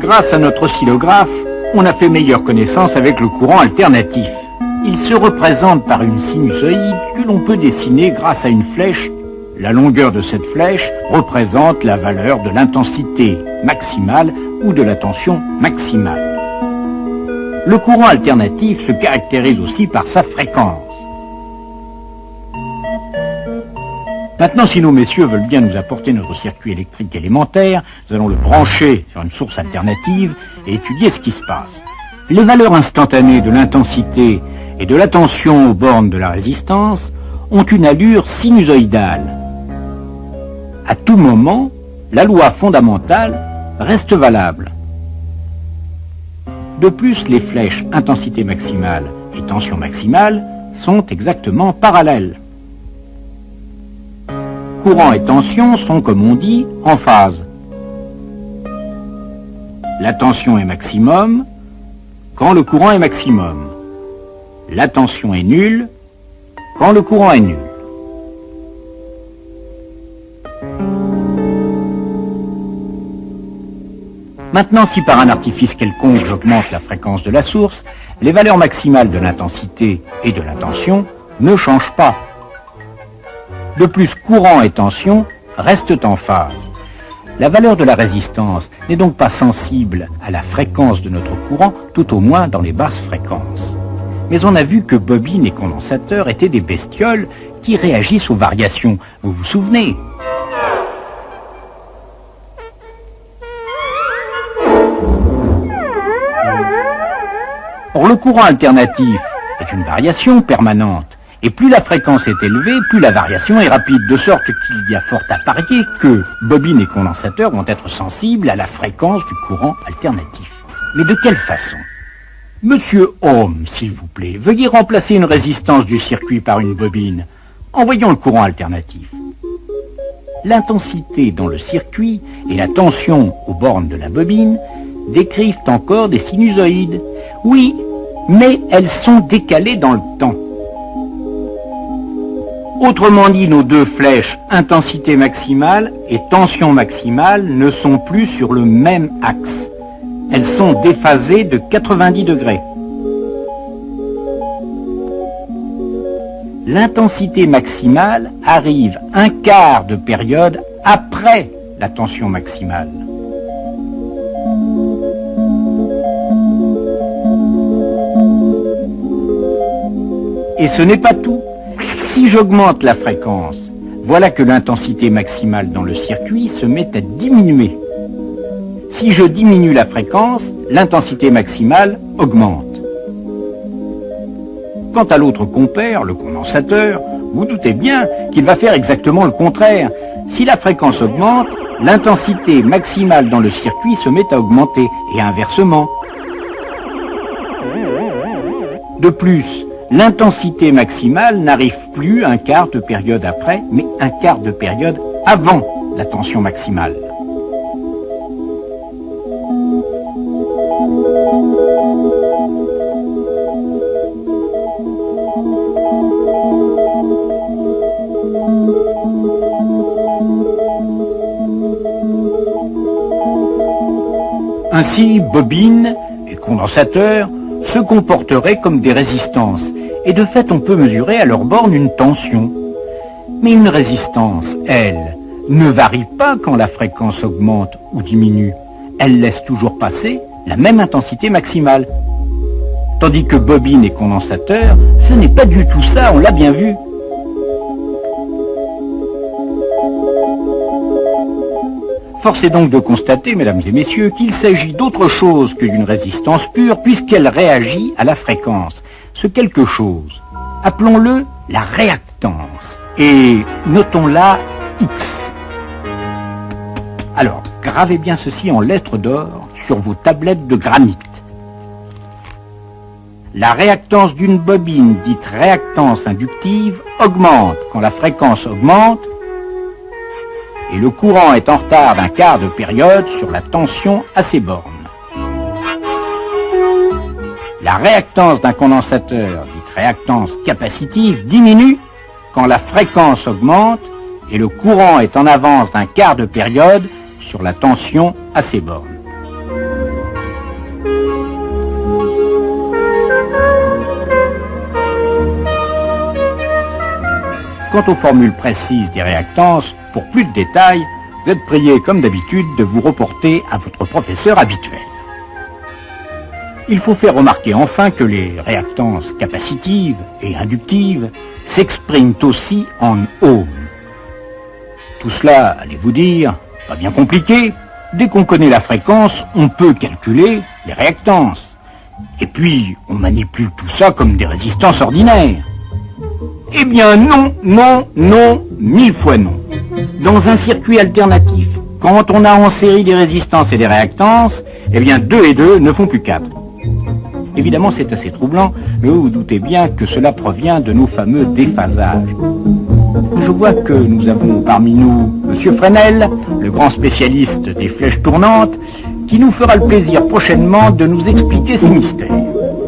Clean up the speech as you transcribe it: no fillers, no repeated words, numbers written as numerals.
Grâce à notre oscillographe, on a fait meilleure connaissance avec le courant alternatif. Il se représente par une sinusoïde que l'on peut dessiner grâce à une flèche. La longueur de cette flèche représente la valeur de l'intensité maximale ou de la tension maximale. Le courant alternatif se caractérise aussi par sa fréquence. Maintenant, si nos messieurs veulent bien nous apporter notre circuit électrique élémentaire, nous allons le brancher sur une source alternative et étudier ce qui se passe. Les valeurs instantanées de l'intensité et de la tension aux bornes de la résistance ont une allure sinusoïdale. À tout moment, la loi fondamentale reste valable. De plus, les flèches intensité maximale et tension maximale sont exactement parallèles. Courant et tension sont, comme on dit, en phase. La tension est maximum quand le courant est maximum. La tension est nulle quand le courant est nul. Maintenant, si par un artifice quelconque j'augmente la fréquence de la source, les valeurs maximales de l'intensité et de la tension ne changent pas. De plus, courant et tension restent en phase. La valeur de la résistance n'est donc pas sensible à la fréquence de notre courant, tout au moins dans les basses fréquences. Mais on a vu que bobine et condensateur étaient des bestioles qui réagissent aux variations. Vous vous souvenez ? Or, le courant alternatif est une variation permanente. Et plus la fréquence est élevée, plus la variation est rapide, de sorte qu'il y a fort à parier que bobine et condensateur vont être sensibles à la fréquence du courant alternatif. Mais de quelle façon ? Monsieur Ohm, s'il vous plaît, veuillez remplacer une résistance du circuit par une bobine. Envoyons le courant alternatif. L'intensité dans le circuit et la tension aux bornes de la bobine décrivent encore des sinusoïdes. Oui, mais elles sont décalées dans le temps. Autrement dit, nos deux flèches, intensité maximale et tension maximale, ne sont plus sur le même axe. Elles sont déphasées de 90 degrés. L'intensité maximale arrive un quart de période après la tension maximale. Et ce n'est pas tout. Si j'augmente la fréquence, voilà que l'intensité maximale dans le circuit se met à diminuer. Si je diminue la fréquence, l'intensité maximale augmente. Quant à l'autre compère, le condensateur, vous doutez bien qu'il va faire exactement le contraire. Si la fréquence augmente, l'intensité maximale dans le circuit se met à augmenter, et inversement. De plus, l'intensité maximale n'arrive plus un quart de période après, mais un quart de période avant la tension maximale. Ainsi, bobine et condensateur se comporteraient comme des résistances. Et de fait, on peut mesurer à leur borne une tension. Mais une résistance, elle, ne varie pas quand la fréquence augmente ou diminue. Elle laisse toujours passer la même intensité maximale. Tandis que bobine et condensateur, ce n'est pas du tout ça, on l'a bien vu. Force est donc de constater, mesdames et messieurs, qu'il s'agit d'autre chose que d'une résistance pure, puisqu'elle réagit à la fréquence. Ce quelque chose, appelons-le la réactance, et notons-la X. Alors, gravez bien ceci en lettres d'or sur vos tablettes de granit. La réactance d'une bobine, dite réactance inductive, augmente quand la fréquence augmente, et le courant est en retard d'un quart de période sur la tension à ses bornes. La réactance d'un condensateur, dite réactance capacitive, diminue quand la fréquence augmente et le courant est en avance d'un quart de période sur la tension à ses bornes. Quant aux formules précises des réactances, pour plus de détails, vous êtes prié, comme d'habitude, de vous reporter à votre professeur habituel. Il faut faire remarquer enfin que les réactances capacitives et inductives s'expriment aussi en ohms. Tout cela, allez-vous dire, pas bien compliqué. Dès qu'on connaît la fréquence, on peut calculer les réactances. Et puis, on manipule tout ça comme des résistances ordinaires. Eh bien non, non, non, 1000 fois non. Dans un circuit alternatif, quand on a en série des résistances et des réactances, eh bien 2 et 2 ne font plus 4. Évidemment, c'est assez troublant, mais vous vous doutez bien que cela provient de nos fameux déphasages. Je vois que nous avons parmi nous M. Fresnel, le grand spécialiste des flèches tournantes, qui nous fera le plaisir prochainement de nous expliquer ces mystères.